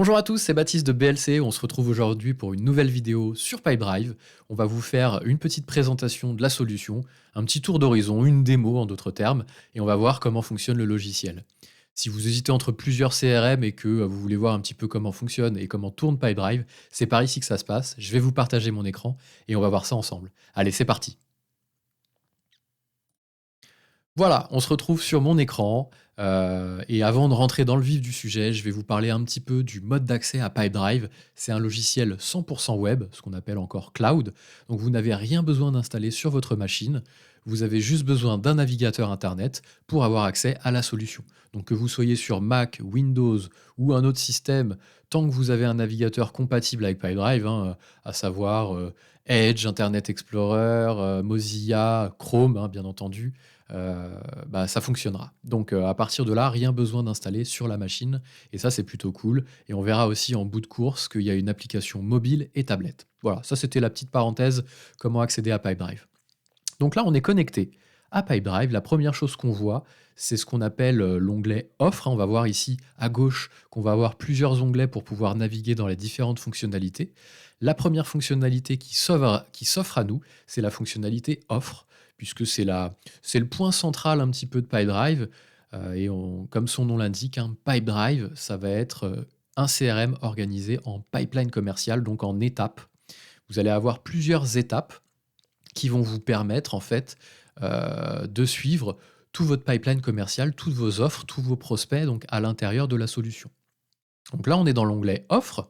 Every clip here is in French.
Bonjour à tous, c'est Baptiste de BLC. On se retrouve aujourd'hui pour une nouvelle vidéo sur Pipedrive. On va vous faire une petite présentation de la solution, un petit tour d'horizon, une démo en d'autres termes, et on va voir comment fonctionne le logiciel. Si vous hésitez entre plusieurs CRM et que vous voulez voir un petit peu comment fonctionne et comment tourne Pipedrive, c'est par ici que ça se passe. Je vais vous partager mon écran et on va voir ça ensemble. Allez, c'est parti. Voilà, on se retrouve sur mon écran. Et avant de rentrer dans le vif du sujet, je vais vous parler un petit peu du mode d'accès à Pipedrive. C'est un logiciel 100% web, ce qu'on appelle encore cloud. Donc vous n'avez rien besoin d'installer sur votre machine. Vous avez juste besoin d'un navigateur Internet pour avoir accès à la solution. Donc que vous soyez sur Mac, Windows ou un autre système, tant que vous avez un navigateur compatible avec Pipedrive, à savoir Edge, Internet Explorer, Mozilla, Chrome, bien entendu, ça fonctionnera. Donc à partir de là, rien besoin d'installer sur la machine et ça c'est plutôt cool et on verra aussi en bout de course qu'il y a une application mobile et tablette. Voilà, ça c'était la petite parenthèse, comment accéder à Pipedrive. Donc là, on est connecté à Pipedrive. La première chose qu'on voit, c'est ce qu'on appelle l'onglet Offre. On va voir ici à gauche qu'on va avoir plusieurs onglets pour pouvoir naviguer dans les différentes fonctionnalités. La première fonctionnalité qui s'offre à nous, c'est la fonctionnalité Offre, puisque c'est le point central un petit peu de Pipedrive. Comme son nom l'indique, Pipedrive, ça va être un CRM organisé en pipeline commercial, donc en étapes. Vous allez avoir plusieurs étapes qui vont vous permettre en fait de suivre tout votre pipeline commercial, toutes vos offres, tous vos prospects donc à l'intérieur de la solution. Donc là, on est dans l'onglet Offres.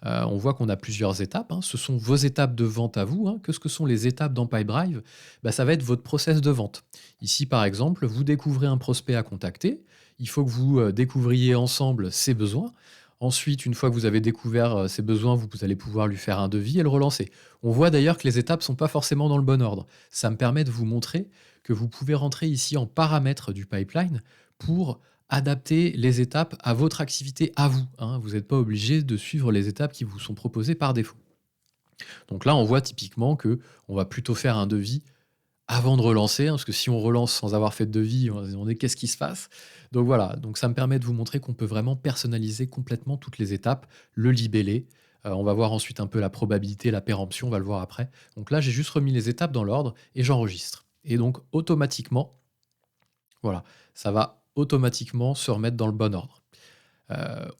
On voit qu'on a plusieurs étapes. Ce sont vos étapes de vente à vous. Qu'est-ce que sont les étapes dans Pipedrive? Ça va être votre process de vente. Ici, par exemple, vous découvrez un prospect à contacter. Il faut que vous découvriez ensemble ses besoins. Ensuite, une fois que vous avez découvert ses besoins, vous allez pouvoir lui faire un devis et le relancer. On voit d'ailleurs que les étapes ne sont pas forcément dans le bon ordre. Ça me permet de vous montrer que vous pouvez rentrer ici en paramètres du pipeline pour adapter les étapes à votre activité à vous. Vous n'êtes pas obligé de suivre les étapes qui vous sont proposées par défaut. Donc là, on voit typiquement que on va plutôt faire un devis avant de relancer, parce que si on relance sans avoir fait de devis, on va se demander qu'est-ce qui se passe. Donc voilà, donc ça me permet de vous montrer qu'on peut vraiment personnaliser complètement toutes les étapes, le libeller. On va voir ensuite un peu la probabilité, la péremption, on va le voir après. Donc là, j'ai juste remis les étapes dans l'ordre et j'enregistre. Et donc automatiquement, voilà, ça va automatiquement se remettre dans le bon ordre.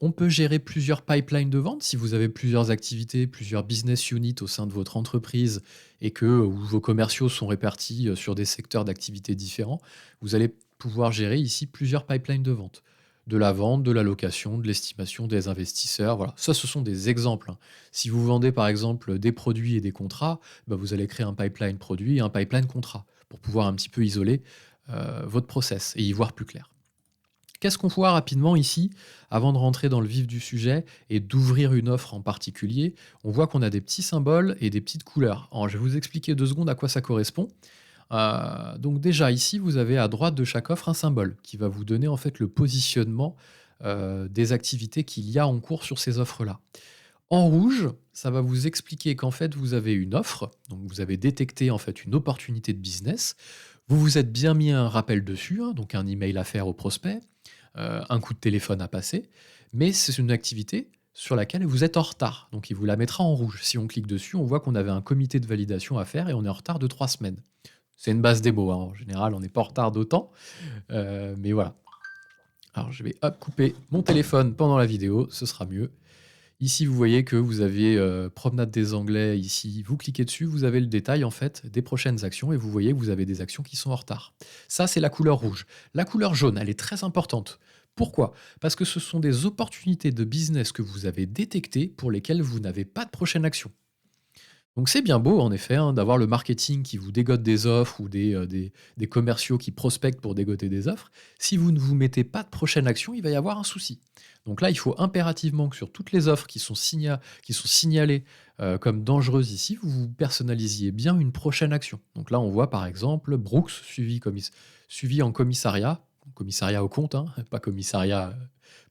On peut gérer plusieurs pipelines de vente si vous avez plusieurs activités, plusieurs business units au sein de votre entreprise et que où vos commerciaux sont répartis sur des secteurs d'activité différents. Vous allez pouvoir gérer ici plusieurs pipelines de vente. De la vente, de la location, de l'estimation des investisseurs. Voilà, ça ce sont des exemples. Si vous vendez par exemple des produits et des contrats, vous allez créer un pipeline produit et un pipeline contrat pour pouvoir un petit peu isoler votre process et y voir plus clair. Qu'est-ce qu'on voit rapidement ici, avant de rentrer dans le vif du sujet et d'ouvrir une offre en particulier? On voit qu'on a des petits symboles et des petites couleurs. Alors, je vais vous expliquer 2 secondes à quoi ça correspond. Donc déjà ici, vous avez à droite de chaque offre un symbole qui va vous donner en fait le positionnement des activités qu'il y a en cours sur ces offres-là. En rouge, ça va vous expliquer qu'en fait vous avez une offre, donc vous avez détecté en fait une opportunité de business. Vous vous êtes bien mis un rappel dessus, donc un email à faire au prospect, un coup de téléphone à passer, mais c'est une activité sur laquelle vous êtes en retard. Donc il vous la mettra en rouge. Si on clique dessus, on voit qu'on avait un comité de validation à faire et on est en retard de 3 semaines. C'est une base démo, en général, on n'est pas en retard d'autant, mais voilà. Alors je vais couper mon téléphone pendant la vidéo, ce sera mieux. Ici, vous voyez que vous avez promenade des Anglais ici. Vous cliquez dessus, vous avez le détail en fait des prochaines actions et vous voyez que vous avez des actions qui sont en retard. Ça, c'est la couleur rouge. La couleur jaune, elle est très importante. Pourquoi? Parce que ce sont des opportunités de business que vous avez détectées pour lesquelles vous n'avez pas de prochaine action. Donc c'est bien beau, en effet, d'avoir le marketing qui vous dégote des offres ou des commerciaux qui prospectent pour dégoter des offres. Si vous ne vous mettez pas de prochaine action, il va y avoir un souci. Donc là, il faut impérativement que sur toutes les offres qui sont signalées comme dangereuses ici, vous vous personnalisiez bien une prochaine action. Donc là, on voit par exemple Brooks suivi en commissariat au compte, pas commissariat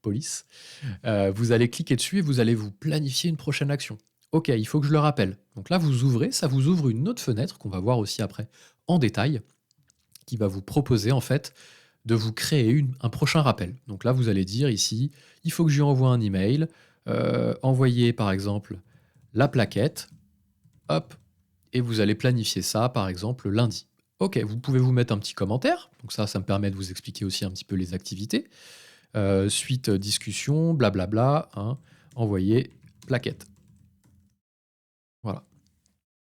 police. Vous allez cliquer dessus et vous allez vous planifier une prochaine action. Ok, il faut que je le rappelle. Donc là, vous ouvrez, ça vous ouvre une autre fenêtre qu'on va voir aussi après en détail, qui va vous proposer en fait de vous créer un prochain rappel. Donc là, vous allez dire ici, il faut que je lui envoie un email. envoyer par exemple la plaquette, hop, et vous allez planifier ça par exemple lundi. Ok, vous pouvez vous mettre un petit commentaire, donc ça me permet de vous expliquer aussi un petit peu les activités. Suite discussion, blablabla, hein, envoyer plaquette. Voilà.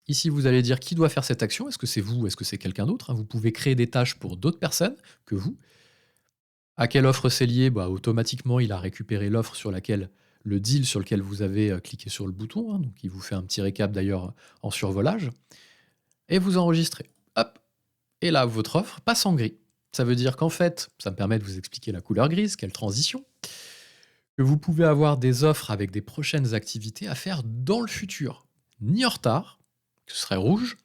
Ici, vous allez dire qui doit faire cette action. Est-ce que c'est vous ou est-ce que c'est quelqu'un d'autre, hein? Vous pouvez créer des tâches pour d'autres personnes que vous. À quelle offre c'est lié? Bah, automatiquement, il a récupéré l'offre sur laquelle le deal sur lequel vous avez cliqué sur le bouton, hein, donc il vous fait un petit récap d'ailleurs en survolage. Et vous enregistrez. Hop. Et là, votre offre passe en gris. Ça veut dire qu'en fait, ça me permet de vous expliquer la couleur grise, quelle transition, que vous pouvez avoir des offres avec des prochaines activités à faire dans le futur. Ni en retard, ce serait rouge,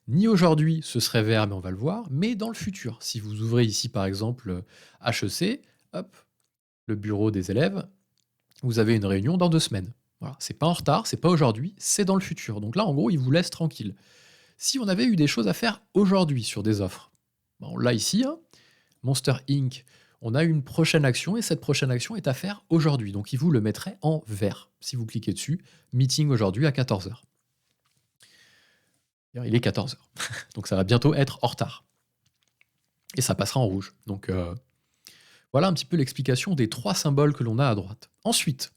ni aujourd'hui, ce serait vert, mais on va le voir, mais dans le futur. Si vous ouvrez ici, par exemple, HEC, hop, le bureau des élèves, vous avez une réunion dans 2 semaines. Voilà, c'est pas en retard, c'est pas aujourd'hui, c'est dans le futur. Donc là, en gros, il vous laisse tranquille. Si on avait eu des choses à faire aujourd'hui sur des offres, bon, là ici, hein, Monster Inc., on a une prochaine action et cette prochaine action est à faire aujourd'hui. Donc il vous le mettrait en vert. Si vous cliquez dessus, meeting aujourd'hui à 14 heures. Il est 14 heures. Donc ça va bientôt être en retard. Et ça passera en rouge. Donc voilà un petit peu l'explication des 3 symboles que l'on a à droite. Ensuite,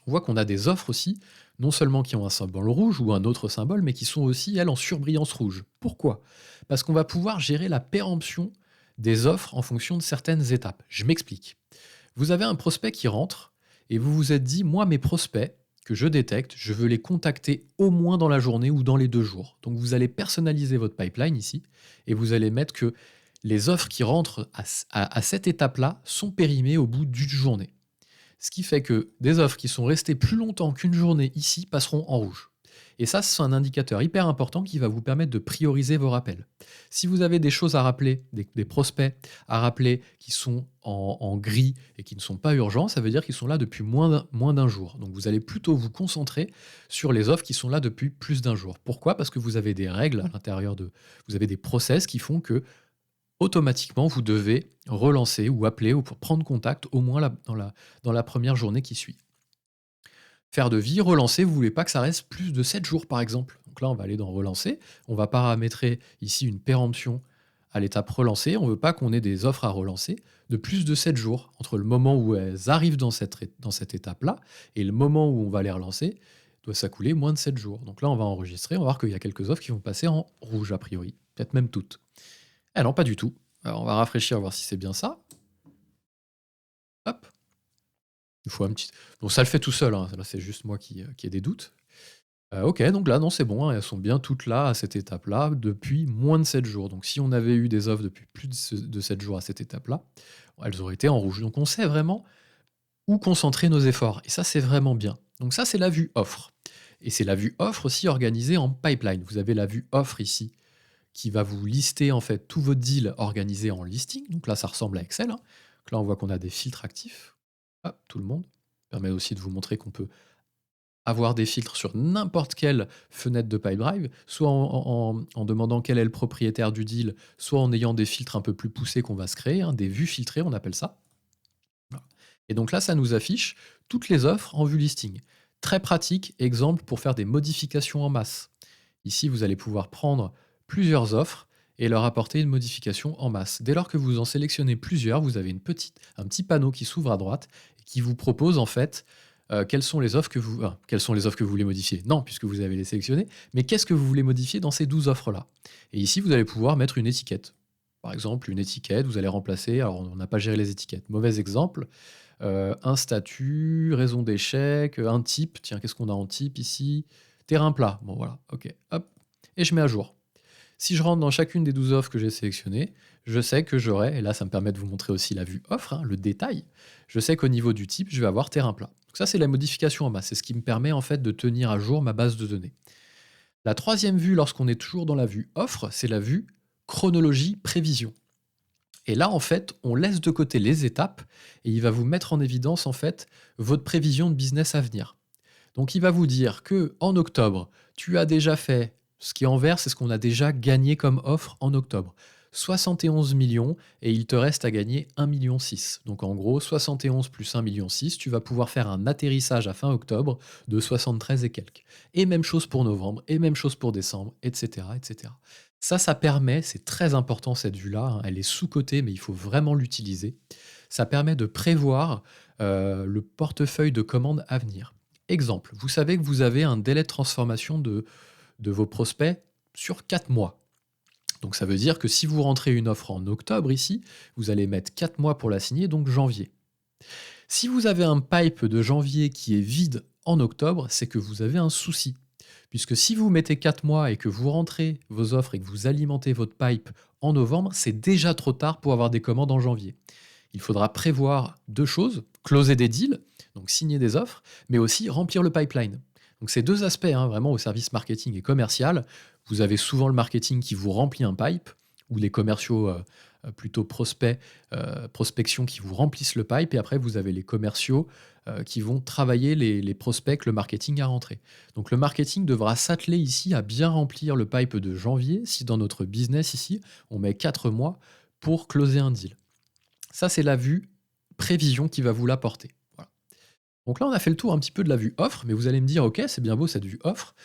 on voit qu'on a des offres aussi, non seulement qui ont un symbole rouge ou un autre symbole, mais qui sont aussi, elles, en surbrillance rouge. Pourquoi? Parce qu'on va pouvoir gérer la péremption des offres en fonction de certaines étapes. Je m'explique. Vous avez un prospect qui rentre et vous vous êtes dit, moi, mes prospects que je détecte, je veux les contacter au moins dans la journée ou dans les 2 jours. Donc vous allez personnaliser votre pipeline ici et vous allez mettre que les offres qui rentrent à cette étape-là sont périmées au bout d'une journée. Ce qui fait que des offres qui sont restées plus longtemps qu'une journée ici passeront en rouge. Et ça, c'est un indicateur hyper important qui va vous permettre de prioriser vos rappels. Si vous avez des choses à rappeler, des prospects à rappeler qui sont en gris et qui ne sont pas urgents, ça veut dire qu'ils sont là depuis moins d'un jour. Donc vous allez plutôt vous concentrer sur les offres qui sont là depuis plus d'un jour. Pourquoi? Parce que vous avez des règles à l'intérieur de... Vous avez des process qui font que automatiquement, vous devez relancer ou appeler ou pour prendre contact au moins dans la première journée qui suit. Faire de vie, relancer, vous voulez pas que ça reste plus de 7 jours par exemple. Donc là, on va aller dans relancer. On va paramétrer ici une péremption à l'étape relancer. On veut pas qu'on ait des offres à relancer de plus de 7 jours entre le moment où elles arrivent dans cette étape-là et le moment où on va les relancer doit s'accouler moins de 7 jours. Donc là, on va enregistrer, on va voir qu'il y a quelques offres qui vont passer en rouge a priori, peut-être même toutes. Ah non, pas du tout. Alors on va rafraîchir, voir si c'est bien ça. Hop. Il faut un petit... Donc ça le fait tout seul, hein. Là c'est juste moi qui ai des doutes. Ok, donc là non c'est bon, hein, elles sont bien toutes là à cette étape-là depuis moins de 7 jours. Donc si on avait eu des offres depuis plus de 7 jours à cette étape-là, elles auraient été en rouge. Donc on sait vraiment où concentrer nos efforts. Et ça c'est vraiment bien. Donc ça c'est la vue offre. Et c'est la vue offre aussi organisée en pipeline. Vous avez la vue offre ici qui va vous lister en fait tous vos deals organisés en listing. Donc là, ça ressemble à Excel, hein. Donc là, on voit qu'on a des filtres actifs. Hop, tout le monde. Ça permet aussi de vous montrer qu'on peut avoir des filtres sur n'importe quelle fenêtre de Pipedrive, soit en demandant quel est le propriétaire du deal, soit en ayant des filtres un peu plus poussés qu'on va se créer, hein, des vues filtrées, on appelle ça. Voilà. Et donc là, ça nous affiche toutes les offres en vue listing. Très pratique, exemple pour faire des modifications en masse. Ici, vous allez pouvoir prendre plusieurs offres et leur apporter une modification en masse. Dès lors que vous en sélectionnez plusieurs, vous avez un petit panneau qui s'ouvre à droite et qui vous propose en fait quelles sont les offres que vous voulez modifier. Non, puisque vous avez les sélectionnées, mais qu'est-ce que vous voulez modifier dans ces 12 offres-là. Et ici, vous allez pouvoir mettre une étiquette. Par exemple, une étiquette, vous allez remplacer, alors on n'a pas géré les étiquettes, mauvais exemple, un statut, raison d'échec, un type, tiens, qu'est-ce qu'on a en type ici? Terrain plat, bon voilà, ok, hop, et je mets à jour. Si je rentre dans chacune des 12 offres que j'ai sélectionnées, je sais que j'aurai, et là ça me permet de vous montrer aussi la vue offre, hein, le détail, je sais qu'au niveau du type, je vais avoir terrain plat. Donc ça c'est la modification en masse, c'est ce qui me permet en fait de tenir à jour ma base de données. La troisième vue, lorsqu'on est toujours dans la vue offre, c'est la vue chronologie prévision. Et là, en fait, on laisse de côté les étapes et il va vous mettre en évidence en fait votre prévision de business à venir. Donc il va vous dire que en octobre, tu as déjà fait ce qui est en vert, c'est ce qu'on a déjà gagné comme offre en octobre. 71 millions et il te reste à gagner 1,6 million. Donc en gros, 71 plus 1,6 million, tu vas pouvoir faire un atterrissage à fin octobre de 73 et quelques. Et même chose pour novembre, et même chose pour décembre, etc. etc. Ça permet, c'est très important cette vue-là, hein, elle est sous-cotée, mais il faut vraiment l'utiliser. Ça permet de prévoir le portefeuille de commandes à venir. Exemple, vous savez que vous avez un délai de transformation de vos prospects sur 4 mois. Donc ça veut dire que si vous rentrez une offre en octobre ici, vous allez mettre 4 mois pour la signer, donc janvier. Si vous avez un pipe de janvier qui est vide en octobre, c'est que vous avez un souci. Puisque si vous mettez 4 mois et que vous rentrez vos offres et que vous alimentez votre pipe en novembre, c'est déjà trop tard pour avoir des commandes en janvier. Il faudra prévoir deux choses, closer des deals, donc signer des offres, mais aussi remplir le pipeline. Donc c'est deux aspects vraiment au service marketing et commercial. Vous avez souvent le marketing qui vous remplit un pipe, ou les commerciaux plutôt prospects, prospection qui vous remplissent le pipe, et après vous avez les commerciaux qui vont travailler les prospects que le marketing a rentrés. Donc le marketing devra s'atteler ici à bien remplir le pipe de janvier, si dans notre business ici, on met 4 mois pour closer un deal. Ça, c'est la vue prévision qui va vous l'apporter. Voilà. Donc là, on a fait le tour un petit peu de la vue offre, mais vous allez me dire, ok, c'est bien beau cette vue offre,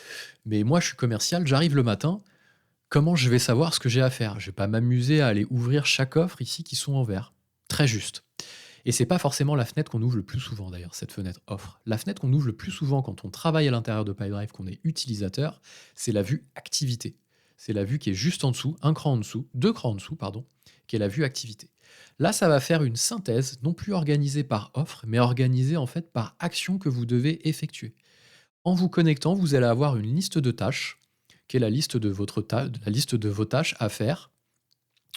mais moi, je suis commercial, j'arrive le matin, comment je vais savoir ce que j'ai à faire? Je vais pas m'amuser à aller ouvrir chaque offre ici qui sont en vert. Très juste. Et c'est pas forcément la fenêtre qu'on ouvre le plus souvent d'ailleurs, cette fenêtre offre. La fenêtre qu'on ouvre le plus souvent quand on travaille à l'intérieur de PipeDrive, qu'on est utilisateur, c'est la vue activité. C'est la vue qui est juste en dessous, un cran en dessous, deux crans en dessous, pardon, qui est la vue activité. Là, ça va faire une synthèse, non plus organisée par offre, mais organisée en fait par action que vous devez effectuer. En vous connectant, vous allez avoir une liste de tâches, qui est la liste de, la liste de vos tâches à faire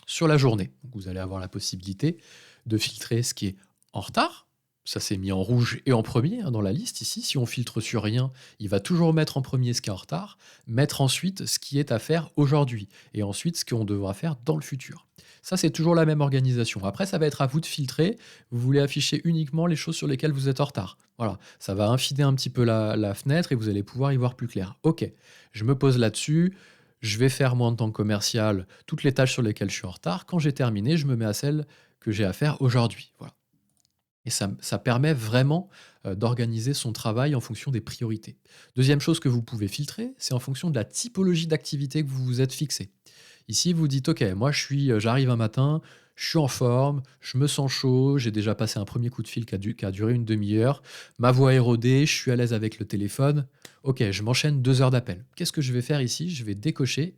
sur la journée. Donc, vous allez avoir la possibilité de filtrer ce qui est en retard. Ça s'est mis en rouge et en premier dans la liste ici. Si on filtre sur rien, il va toujours mettre en premier ce qui est en retard, mettre ensuite ce qui est à faire aujourd'hui et ensuite ce qu'on devra faire dans le futur. Ça, c'est toujours la même organisation. Après, ça va être à vous de filtrer. Vous voulez afficher uniquement les choses sur lesquelles vous êtes en retard. Voilà, ça va infider un petit peu la fenêtre et vous allez pouvoir y voir plus clair. Ok, je me pose là-dessus. Je vais faire, moi, en tant que commercial, toutes les tâches sur lesquelles je suis en retard. Quand j'ai terminé, je me mets à celles que j'ai à faire aujourd'hui. Voilà. Et ça permet vraiment d'organiser son travail en fonction des priorités. Deuxième chose que vous pouvez filtrer, c'est en fonction de la typologie d'activité que vous vous êtes fixé. Ici, vous dites, OK, moi, j'arrive un matin, je suis en forme, je me sens chaud, j'ai déjà passé un premier coup de fil qui a duré une demi-heure, ma voix est rodée, je suis à l'aise avec le téléphone. OK, je m'enchaîne 2 heures d'appel. Qu'est-ce que je vais faire ici? Je vais décocher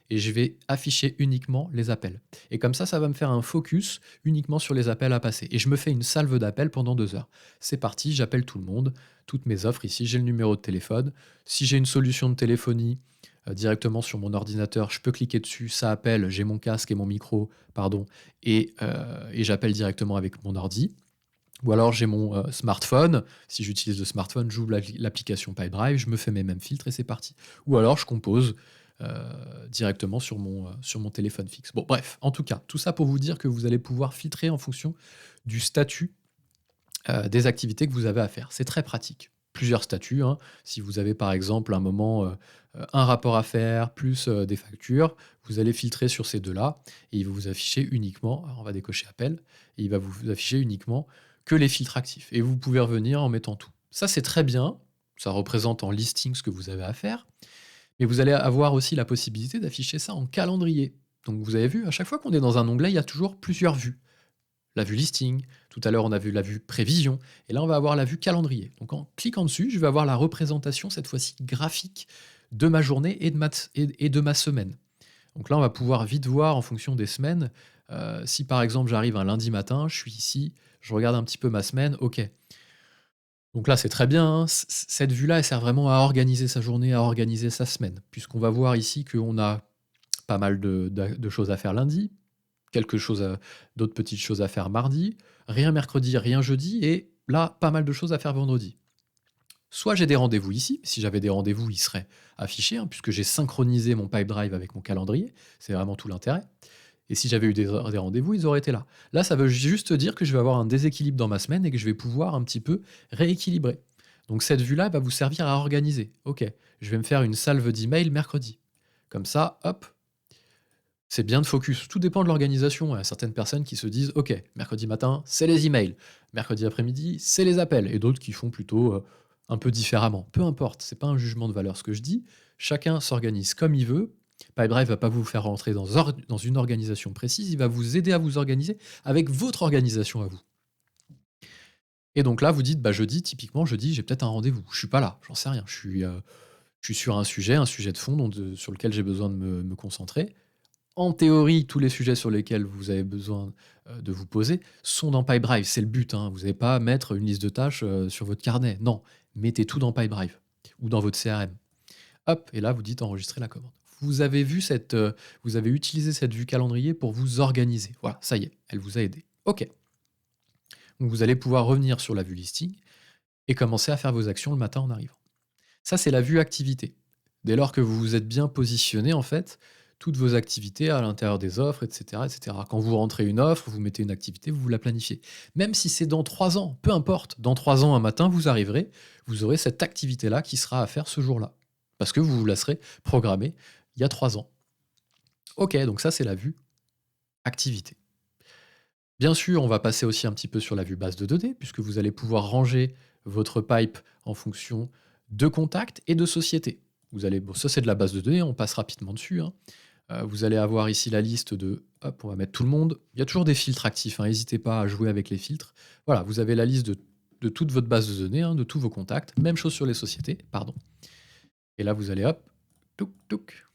et je vais afficher uniquement les appels. Et comme ça va me faire un focus uniquement sur les appels à passer. Et je me fais une salve d'appels pendant 2 heures. C'est parti, j'appelle tout le monde, toutes mes offres ici, j'ai le numéro de téléphone. Si j'ai une solution de téléphonie directement sur mon ordinateur, je peux cliquer dessus, ça appelle, j'ai mon casque et mon micro, pardon, et j'appelle directement avec mon ordi. Ou alors j'ai mon smartphone, si j'utilise le smartphone, j'ouvre l'application PipeDrive, je me fais mes mêmes filtres et c'est parti. Ou alors je compose directement sur mon téléphone fixe. Bon, bref, en tout cas, tout ça pour vous dire que vous allez pouvoir filtrer en fonction du statut des activités que vous avez à faire. C'est très pratique. Plusieurs statuts, hein. Si vous avez par exemple un moment, un rapport à faire, plus des factures, vous allez filtrer sur ces deux-là et il va vous afficher uniquement, alors on va décocher appel, et il va vous afficher uniquement que les filtres actifs. Et vous pouvez revenir en mettant tout. Ça, c'est très bien. Ça représente en listing ce que vous avez à faire. Mais vous allez avoir aussi la possibilité d'afficher ça en calendrier. Donc vous avez vu, à chaque fois qu'on est dans un onglet, il y a toujours plusieurs vues. La vue listing, tout à l'heure on a vu la vue prévision, et là on va avoir la vue calendrier. Donc en cliquant dessus, je vais avoir la représentation, cette fois-ci graphique, de ma journée et de ma semaine. Donc là on va pouvoir vite voir en fonction des semaines, si par exemple j'arrive un lundi matin, je suis ici, je regarde un petit peu ma semaine, ok. Donc là, c'est très bien, hein. Cette vue-là, elle sert vraiment à organiser sa journée, à organiser sa semaine, puisqu'on va voir ici qu'on a pas mal de choses à faire lundi, d'autres petites choses à faire mardi, rien mercredi, rien jeudi, et là, pas mal de choses à faire vendredi. Soit j'ai des rendez-vous ici, si j'avais des rendez-vous, ils seraient affichés, hein, puisque j'ai synchronisé mon Pipedrive avec mon calendrier, c'est vraiment tout l'intérêt. Et si j'avais eu des rendez-vous, ils auraient été là. Là, ça veut juste dire que je vais avoir un déséquilibre dans ma semaine et que je vais pouvoir un petit peu rééquilibrer. Donc cette vue-là va vous servir à organiser. Ok, je vais me faire une salve d'email mercredi. Comme ça, hop, C'est bien de focus. Tout dépend de l'organisation. Il y a certaines personnes qui se disent: «OK, mercredi matin, c'est les emails. Mercredi après-midi, c'est les appels» et d'autres qui font plutôt, un peu différemment. Peu importe, c'est pas un jugement de valeur ce que je dis. Chacun s'organise comme il veut. Pipedrive va pas vous faire rentrer dans une organisation précise, il va vous aider à vous organiser avec votre organisation à vous. Et donc là, vous dites: «Bah, jeudi, typiquement, jeudi, j'ai peut-être un rendez-vous». Je suis pas là, j'en sais rien. Je suis sur un sujet de fond sur lequel j'ai besoin de me concentrer. En théorie, tous les sujets sur lesquels vous avez besoin, de vous poser sont dans Pipedrive. C'est le but, hein. Vous n'allez pas mettre une liste de tâches, sur votre carnet. Non, mettez tout dans Pipedrive ou dans votre CRM. Hop et là, vous dites: «Enregistrer la commande». Vous avez utilisé cette vue calendrier pour vous organiser. Voilà, ça y est, elle vous a aidé. OK. Donc vous allez pouvoir revenir sur la vue listing et commencer à faire vos actions le matin en arrivant. Ça, c'est la vue activité. Dès lors que vous vous êtes bien positionné, en fait, toutes vos activités à l'intérieur des offres, et cetera, et cetera. Quand vous rentrez une offre, vous mettez une activité, vous la planifiez. Même si c'est dans 3 ans, peu importe, dans 3 ans, un matin, vous arriverez, vous aurez cette activité-là qui sera à faire ce jour-là. Parce que vous vous la serez programmée il y a 3 ans. OK, donc ça, c'est la vue activité. Bien sûr, on va passer aussi un petit peu sur la vue base de données, puisque vous allez pouvoir ranger votre pipe en fonction de contacts et de sociétés. Bon, ça c'est de la base de données, on passe rapidement dessus, hein. Vous allez avoir ici la liste de, hop, on va mettre tout le monde. Il y a toujours des filtres actifs, hein, n'hésitez pas à jouer avec les filtres. Voilà, vous avez la liste de toute votre base de données, hein, de tous vos contacts. Même chose sur les sociétés, pardon. Et là, vous allez hop, touc, touc.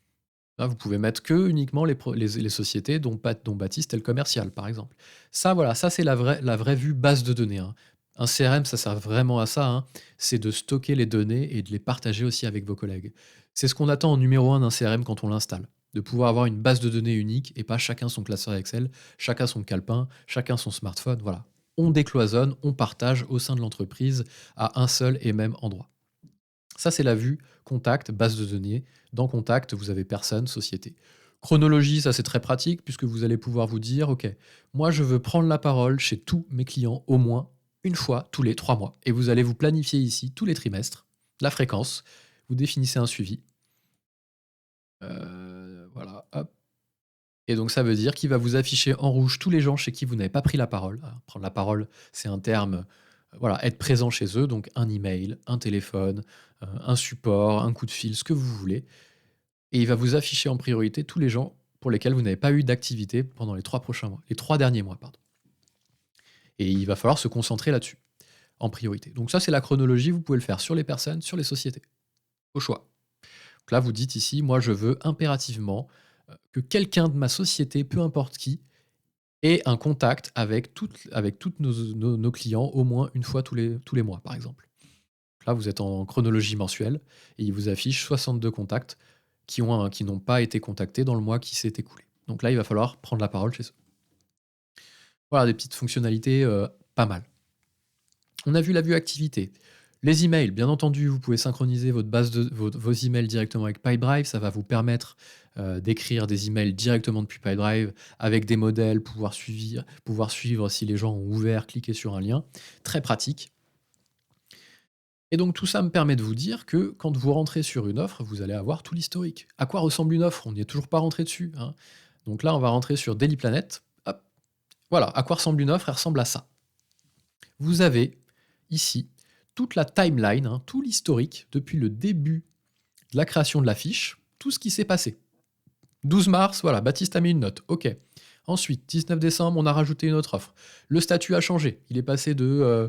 Là, vous pouvez mettre que uniquement les sociétés dont Baptiste est le commercial, par exemple. Ça, voilà, ça c'est la vraie vue base de données, hein. Un CRM, ça sert vraiment à ça, hein. C'est de stocker les données et de les partager aussi avec vos collègues. C'est ce qu'on attend en numéro un d'un CRM quand on l'installe. De pouvoir avoir une base de données unique et pas chacun son classeur Excel, chacun son calepin, chacun son smartphone. Voilà. On décloisonne, on partage au sein de l'entreprise à un seul et même endroit. Ça, c'est la vue contact, base de données. Dans contact, vous avez personne, société. Chronologie, ça c'est très pratique puisque vous allez pouvoir vous dire, OK, moi je veux prendre la parole chez tous mes clients au moins une fois tous les 3 mois. Et vous allez vous planifier ici tous les trimestres, la fréquence, vous définissez un suivi. Voilà, hop. Et donc ça veut dire qu'il va vous afficher en rouge tous les gens chez qui vous n'avez pas pris la parole. Alors, prendre la parole, c'est un terme, voilà, être présent chez eux, donc un email, un téléphone, un support, un coup de fil, ce que vous voulez. Et il va vous afficher en priorité tous les gens pour lesquels vous n'avez pas eu d'activité pendant les 3 prochains mois, les 3 derniers mois, pardon. Et il va falloir se concentrer là-dessus, en priorité. Donc ça, c'est la chronologie, vous pouvez le faire sur les personnes, sur les sociétés, au choix. Donc là, vous dites ici, moi, je veux impérativement que quelqu'un de ma société, peu importe qui, ait un contact avec toutes nos clients au moins une fois tous les mois, par exemple. Donc là, vous êtes en chronologie mensuelle et il vous affiche 62 contacts qui n'ont pas été contactés dans le mois qui s'est écoulé. Donc là, il va falloir prendre la parole chez eux. Voilà, des petites fonctionnalités pas mal. On a vu la vue activité. Les emails, bien entendu, vous pouvez synchroniser vos emails directement avec Pipedrive. Ça va vous permettre d'écrire des emails directement depuis Pipedrive avec des modèles, pouvoir suivre si les gens ont ouvert, cliqué sur un lien. Très pratique. Et donc tout ça me permet de vous dire que quand vous rentrez sur une offre, vous allez avoir tout l'historique. À quoi ressemble une offre? On n'y est toujours pas rentré dessus, hein. Donc là, on va rentrer sur Daily Planet. Hop. Voilà, à quoi ressemble une offre? Elle ressemble à ça. Vous avez ici toute la timeline, hein, tout l'historique depuis le début de la création de la fiche, tout ce qui s'est passé. 12 mars, voilà, Baptiste a mis une note, ok. Ensuite, 19 décembre, on a rajouté une autre offre. Le statut a changé, il est passé de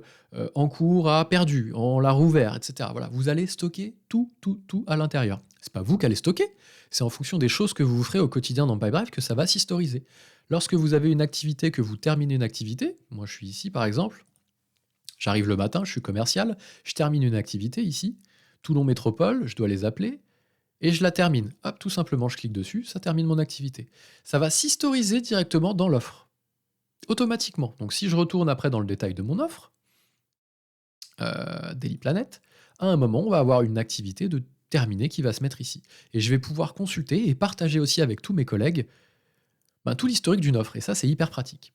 en cours à perdu, on l'a rouvert, etc. Voilà, vous allez stocker tout à l'intérieur. C'est pas vous qui allez stocker, c'est en fonction des choses que vous ferez au quotidien dans Pipedrive que ça va s'historiser. Lorsque vous avez une activité, que vous terminez une activité, moi je suis ici par exemple, j'arrive le matin, je suis commercial, je termine une activité ici, Toulon Métropole, je dois les appeler, et je la termine. Hop, tout simplement, je clique dessus, ça termine mon activité. Ça va s'historiser directement dans l'offre, automatiquement. Donc si je retourne après dans le détail de mon offre, Daily Planet, à un moment, on va avoir une activité de terminée qui va se mettre ici. Et je vais pouvoir consulter et partager aussi avec tous mes collègues tout l'historique d'une offre. Et ça, c'est hyper pratique.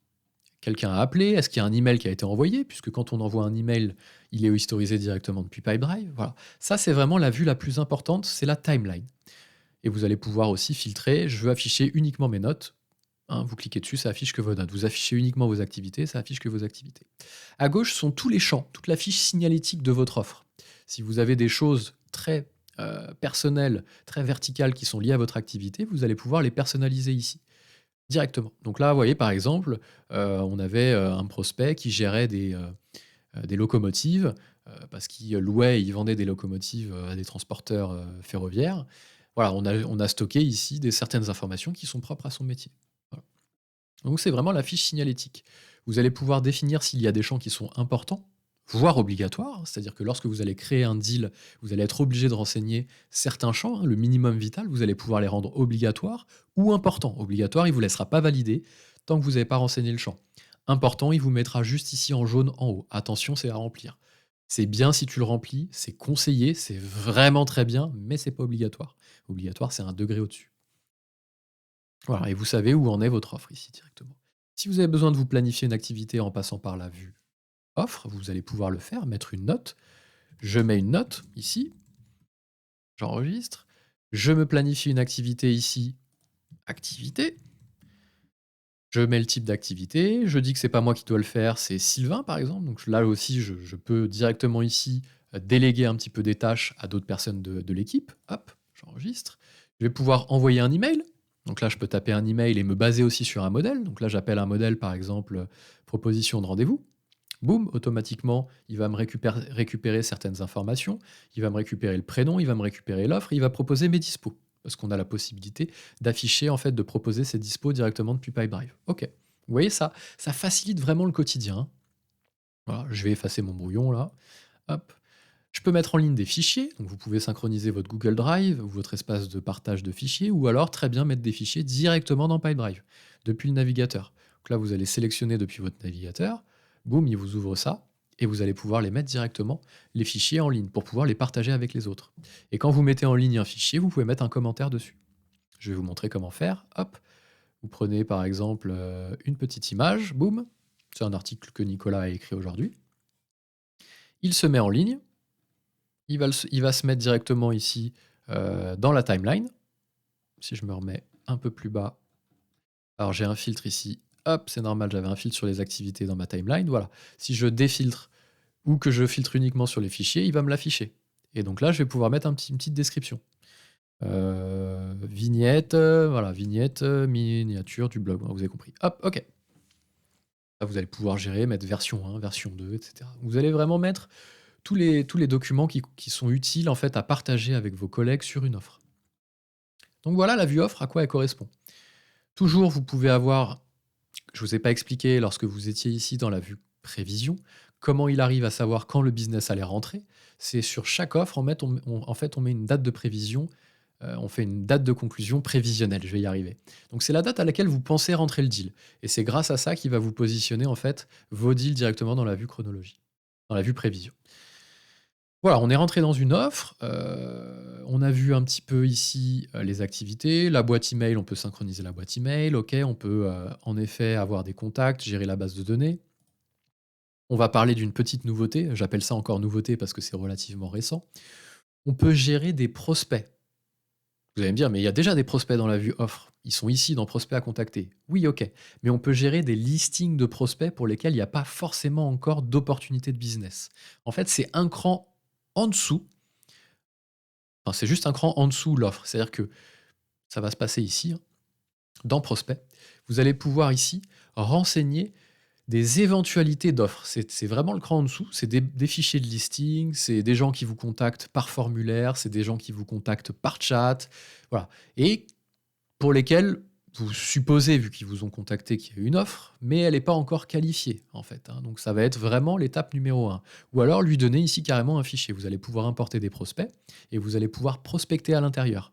Quelqu'un a appelé, est-ce qu'il y a un email qui a été envoyé? Puisque quand on envoie un email, il est historisé directement depuis Pipedrive. Voilà. Ça, c'est vraiment la vue la plus importante, c'est la timeline. Et vous allez pouvoir aussi filtrer. Je veux afficher uniquement mes notes. Hein, vous cliquez dessus, ça affiche que vos notes. Vous affichez uniquement vos activités, ça affiche que vos activités. À gauche sont tous les champs, toute la fiche signalétique de votre offre. Si vous avez des choses très personnelles, très verticales qui sont liées à votre activité, vous allez pouvoir les personnaliser ici, directement. Donc là, vous voyez, par exemple, on avait un prospect qui gérait des locomotives, parce qu'il louait et il vendait des locomotives à des transporteurs ferroviaires. Voilà, on a stocké ici certaines informations qui sont propres à son métier. Voilà. Donc c'est vraiment la fiche signalétique. Vous allez pouvoir définir s'il y a des champs qui sont importants, voire obligatoires, c'est-à-dire que lorsque vous allez créer un deal, vous allez être obligé de renseigner certains champs, hein, le minimum vital, vous allez pouvoir les rendre obligatoires ou importants. Obligatoire, il ne vous laissera pas valider tant que vous n'avez pas renseigné le champ. Important, il vous mettra juste ici en jaune en haut. Attention, c'est à remplir. C'est bien si tu le remplis, c'est conseillé, c'est vraiment très bien, mais c'est pas obligatoire. Obligatoire, c'est un degré au-dessus. Voilà, et vous savez où en est votre offre ici directement. Si vous avez besoin de vous planifier une activité en passant par la vue offre, vous allez pouvoir le faire, mettre une note. Je mets une note ici, j'enregistre. Je me planifie une activité ici, activité. Je mets le type d'activité, je dis que c'est pas moi qui dois le faire, c'est Sylvain par exemple. Donc là aussi, je peux directement ici déléguer un petit peu des tâches à d'autres personnes de l'équipe. Hop, j'enregistre. Je vais pouvoir envoyer un email. Donc là, je peux taper un email et me baser aussi sur un modèle. Donc là, j'appelle un modèle par exemple proposition de rendez-vous. Boum, automatiquement, il va me récupérer certaines informations, il va me récupérer le prénom, il va me récupérer l'offre, il va proposer mes dispos. Parce qu'on a la possibilité d'afficher, en fait, de proposer ses dispos directement depuis Pipedrive. Ok. Vous voyez, ça facilite vraiment le quotidien. Hein. Voilà, je vais effacer mon brouillon là. Hop. Je peux mettre en ligne des fichiers, donc vous pouvez synchroniser votre Google Drive ou votre espace de partage de fichiers, ou alors très bien mettre des fichiers directement dans Pipedrive, depuis le navigateur. Donc là, vous allez sélectionner depuis votre navigateur, boum, il vous ouvre ça, et vous allez pouvoir les mettre directement, les fichiers en ligne, pour pouvoir les partager avec les autres. Et quand vous mettez en ligne un fichier, vous pouvez mettre un commentaire dessus. Je vais vous montrer comment faire. Hop, vous prenez par exemple une petite image, boum, c'est un article que Nicolas a écrit aujourd'hui. Il se met en ligne. Il va se mettre directement ici dans la timeline. Si je me remets un peu plus bas. Alors j'ai un filtre ici. Hop, c'est normal, j'avais un filtre sur les activités dans ma timeline. Voilà. Si je défiltre ou que je filtre uniquement sur les fichiers, il va me l'afficher. Et donc là, je vais pouvoir mettre une petite description. Vignette, voilà, vignette, miniature du blog. Vous avez compris. Hop, ok. Là, vous allez pouvoir gérer, mettre version 1, version 2, etc. Vous allez vraiment mettre tous les documents qui sont utiles en fait à partager avec vos collègues sur une offre. Donc voilà la vue offre, à quoi elle correspond. Toujours, vous pouvez avoir, je ne vous ai pas expliqué lorsque vous étiez ici dans la vue prévision, comment il arrive à savoir quand le business allait rentrer. C'est sur chaque offre, en fait, on met une date de prévision, on fait une date de conclusion prévisionnelle, je vais y arriver. Donc c'est la date à laquelle vous pensez rentrer le deal. Et c'est grâce à ça qu'il va vous positionner en fait vos deals directement dans la vue chronologie, dans la vue prévision. Voilà, on est rentré dans une offre, on a vu un petit peu ici, les activités, la boîte email, on peut synchroniser la boîte email, OK, on peut, en effet avoir des contacts, gérer la base de données. On va parler d'une petite nouveauté, j'appelle ça encore nouveauté parce que c'est relativement récent. On peut gérer des prospects. Vous allez me dire: «Mais il y a déjà des prospects dans la vue offre, ils sont ici dans prospects à contacter». Oui, OK, mais on peut gérer des listings de prospects pour lesquels il n'y a pas forcément encore d'opportunité de business. En fait, c'est un cran en dessous. Enfin, c'est juste un cran en dessous l'offre. C'est-à-dire que ça va se passer ici, hein, dans prospect. Vous allez pouvoir ici renseigner des éventualités d'offres. C'est vraiment le cran en dessous. C'est des fichiers de listing, c'est des gens qui vous contactent par formulaire, c'est des gens qui vous contactent par chat. Voilà. Et pour lesquels vous supposez, vu qu'ils vous ont contacté, qu'il y a une offre, mais elle n'est pas encore qualifiée, en fait. Hein. Donc ça va être vraiment l'étape numéro 1. Ou alors lui donner ici carrément un fichier. Vous allez pouvoir importer des prospects et vous allez pouvoir prospecter à l'intérieur.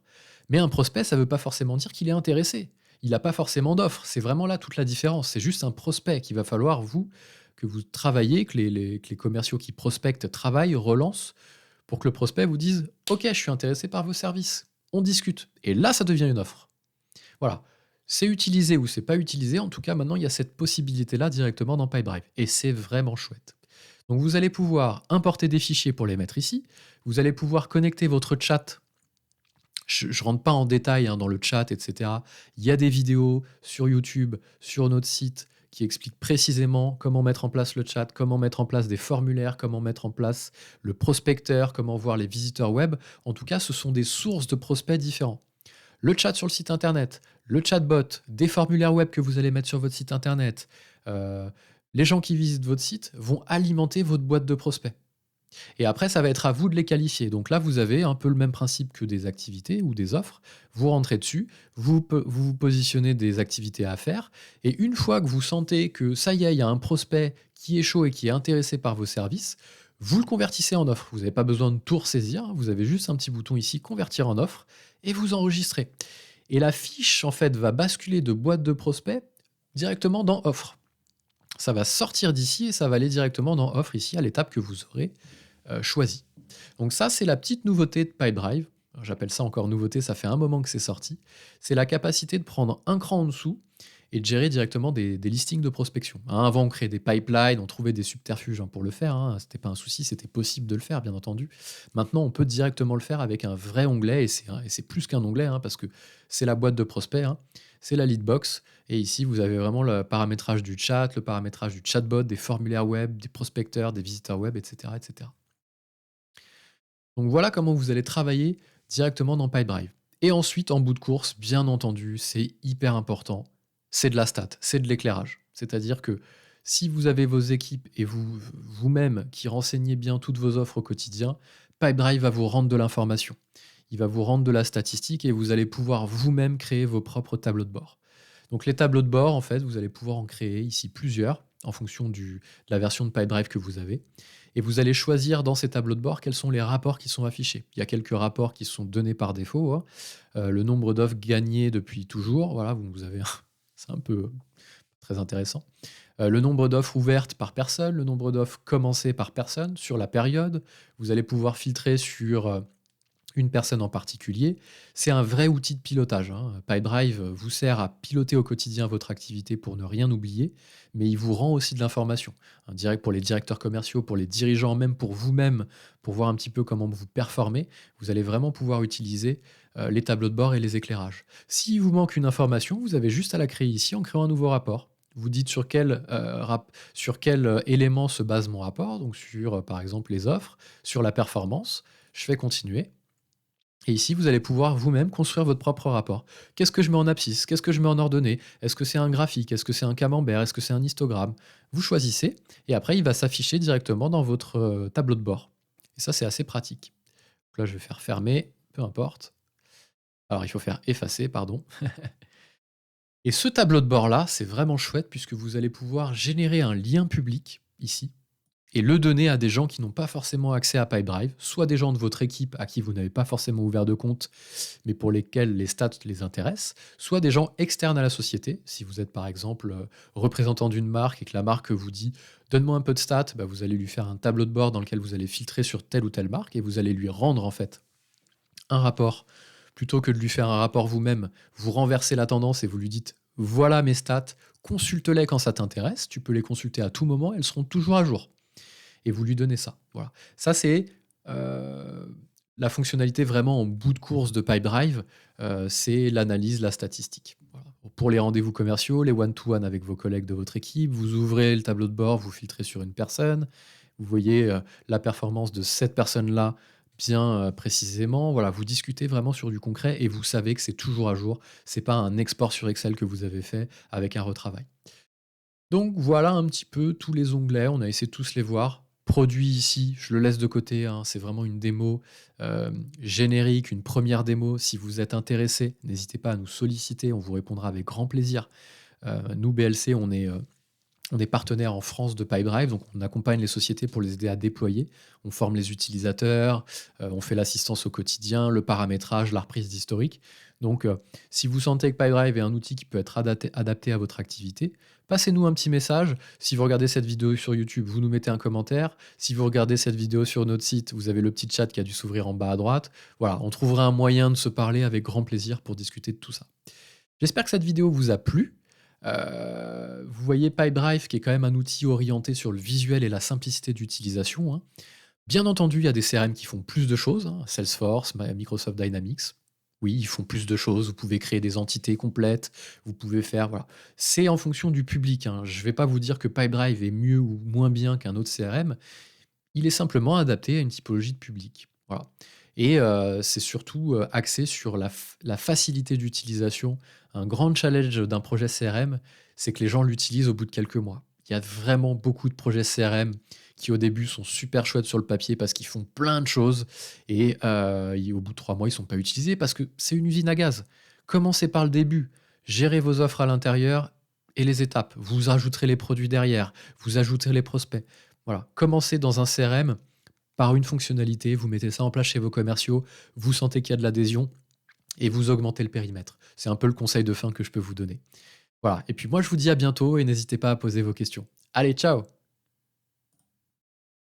Mais un prospect, ça ne veut pas forcément dire qu'il est intéressé. Il n'a pas forcément d'offre. C'est vraiment là toute la différence. C'est juste un prospect qu'il va falloir, que vous travaillez, que les commerciaux qui prospectent travaillent, relancent, pour que le prospect vous dise « Ok, je suis intéressé par vos services. On discute. » Et là, ça devient une offre. Voilà. C'est utilisé ou c'est pas utilisé. En tout cas, maintenant, il y a cette possibilité-là directement dans Pipedrive. Et c'est vraiment chouette. Donc, vous allez pouvoir importer des fichiers pour les mettre ici. Vous allez pouvoir connecter votre chat Je ne rentre pas en détail hein, dans le chat, etc. Il y a des vidéos sur YouTube, sur notre site, qui expliquent précisément comment mettre en place le chat, comment mettre en place des formulaires, comment mettre en place le prospecteur, comment voir les visiteurs web. En tout cas, ce sont des sources de prospects différents. Le chat sur le site internet, le chatbot, des formulaires web que vous allez mettre sur votre site internet. euh, les gens qui visitent votre site vont alimenter votre boîte de prospects. Et après, ça va être à vous de les qualifier. Donc là, vous avez un peu le même principe que des activités ou des offres. Vous rentrez dessus, vous positionnez des activités à faire. Et une fois que vous sentez que ça y est, il y a un prospect qui est chaud et qui est intéressé par vos services, vous le convertissez en offre. Vous n'avez pas besoin de tout ressaisir. Vous avez juste un petit bouton ici, convertir en offre, et vous enregistrez. Et la fiche, en fait, va basculer de boîte de prospects directement dans offre. Ça va sortir d'ici et ça va aller directement dans offre ici à l'étape que vous aurez choisi. Donc ça, c'est la petite nouveauté de Pipedrive. J'appelle ça encore nouveauté, ça fait un moment que c'est sorti. C'est la capacité de prendre un cran en dessous et de gérer directement des listings de prospection. Hein, avant, on créait des pipelines, on trouvait des subterfuges hein, pour le faire. Hein. C'était pas un souci, c'était possible de le faire, bien entendu. Maintenant, on peut directement le faire avec un vrai onglet, et c'est plus qu'un onglet, hein, parce que c'est la boîte de prospects, hein, c'est la lead box, et ici, vous avez vraiment le paramétrage du chat, le paramétrage du chatbot, des formulaires web, des prospecteurs, des visiteurs web, etc. etc. Donc voilà comment vous allez travailler directement dans Pipedrive. Et ensuite, en bout de course, bien entendu, c'est hyper important, c'est de la stat, c'est de l'éclairage. C'est-à-dire que si vous avez vos équipes et vous-même qui renseignez bien toutes vos offres au quotidien, Pipedrive va vous rendre de l'information. Il va vous rendre de la statistique et vous allez pouvoir vous-même créer vos propres tableaux de bord. Donc les tableaux de bord, en fait, vous allez pouvoir en créer ici plusieurs en fonction de la version de Pipedrive que vous avez. Et vous allez choisir dans ces tableaux de bord quels sont les rapports qui sont affichés. Il y a quelques rapports qui sont donnés par défaut. Hein. Le nombre d'offres gagnées depuis toujours. Voilà, vous avez c'est un peu très intéressant. Le nombre d'offres ouvertes par personne, le nombre d'offres commencées par personne sur la période. Vous allez pouvoir filtrer sur une personne en particulier. C'est un vrai outil de pilotage. Hein. Pipedrive vous sert à piloter au quotidien votre activité pour ne rien oublier, mais il vous rend aussi de l'information. Un direct pour les directeurs commerciaux, pour les dirigeants, même pour vous-même, pour voir un petit peu comment vous performez, vous allez vraiment pouvoir utiliser les tableaux de bord et les éclairages. S'il vous manque une information, vous avez juste à la créer ici en créant un nouveau rapport. Vous dites sur quel élément se base mon rapport, donc sur par exemple les offres, sur la performance. Je fais continuer. Et ici, vous allez pouvoir vous-même construire votre propre rapport. Qu'est-ce que je mets en abscisse? Qu'est-ce que je mets en ordonnée? Est-ce que c'est un graphique? Est-ce que c'est un camembert? Est-ce que c'est un histogramme? Vous choisissez et après, il va s'afficher directement dans votre tableau de bord. Et ça, c'est assez pratique. Donc là, je vais faire fermer, peu importe. Alors, il faut faire effacer, pardon. Et ce tableau de bord-là, c'est vraiment chouette puisque vous allez pouvoir générer un lien public ici et le donner à des gens qui n'ont pas forcément accès à Pipedrive, soit des gens de votre équipe à qui vous n'avez pas forcément ouvert de compte, mais pour lesquels les stats les intéressent, soit des gens externes à la société. Si vous êtes par exemple représentant d'une marque et que la marque vous dit donne-moi un peu de stats, bah, vous allez lui faire un tableau de bord dans lequel vous allez filtrer sur telle ou telle marque et vous allez lui rendre en fait un rapport. Plutôt que de lui faire un rapport vous-même, vous renversez la tendance et vous lui dites voilà mes stats, consulte-les quand ça t'intéresse, tu peux les consulter à tout moment, elles seront toujours à jour et vous lui donnez ça. Voilà. Ça, c'est la fonctionnalité vraiment en bout de course de Pipedrive, c'est l'analyse, la statistique. Voilà. Pour les rendez-vous commerciaux, les one-to-one avec vos collègues de votre équipe, vous ouvrez le tableau de bord, vous filtrez sur une personne, vous voyez la performance de cette personne-là bien précisément. Voilà, vous discutez vraiment sur du concret et vous savez que c'est toujours à jour. C'est pas un export sur Excel que vous avez fait avec un retravail. Donc voilà un petit peu tous les onglets, on a essayé de tous les voir. Produit ici, je le laisse de côté, hein, c'est vraiment une démo générique, une première démo. Si vous êtes intéressé, n'hésitez pas à nous solliciter, on vous répondra avec grand plaisir. Nous, BLC, on est partenaire en France de Pipedrive, donc on accompagne les sociétés pour les aider à déployer. On forme les utilisateurs, on fait l'assistance au quotidien, le paramétrage, la reprise d'historique. Donc, si vous sentez que Pipedrive est un outil qui peut être adapté à votre activité, passez-nous un petit message. Si vous regardez cette vidéo sur YouTube, vous nous mettez un commentaire. Si vous regardez cette vidéo sur notre site, vous avez le petit chat qui a dû s'ouvrir en bas à droite. Voilà, on trouvera un moyen de se parler avec grand plaisir pour discuter de tout ça. J'espère que cette vidéo vous a plu. Vous voyez Pipedrive qui est quand même un outil orienté sur le visuel et la simplicité d'utilisation. Hein. Bien entendu, il y a des CRM qui font plus de choses, hein, Salesforce, Microsoft Dynamics. Oui, ils font plus de choses. Vous pouvez créer des entités complètes. Vous pouvez faire, voilà. C'est en fonction du public, hein. Je ne vais pas vous dire que Pipedrive est mieux ou moins bien qu'un autre CRM. Il est simplement adapté à une typologie de public. Voilà. Et c'est surtout axé sur la facilité d'utilisation. Un grand challenge d'un projet CRM, c'est que les gens l'utilisent au bout de quelques mois. Il y a vraiment beaucoup de projets CRM qui, au début, sont super chouettes sur le papier parce qu'ils font plein de choses et au bout de 3 mois, ils ne sont pas utilisés parce que c'est une usine à gaz. Commencez par le début. Gérez vos offres à l'intérieur et les étapes. Vous ajouterez les produits derrière. Vous ajouterez les prospects. Voilà. Commencez dans un CRM par une fonctionnalité, vous mettez ça en place chez vos commerciaux, vous sentez qu'il y a de l'adhésion et vous augmentez le périmètre. C'est un peu le conseil de fin que je peux vous donner. Voilà. Et puis moi, je vous dis à bientôt et n'hésitez pas à poser vos questions. Allez, ciao!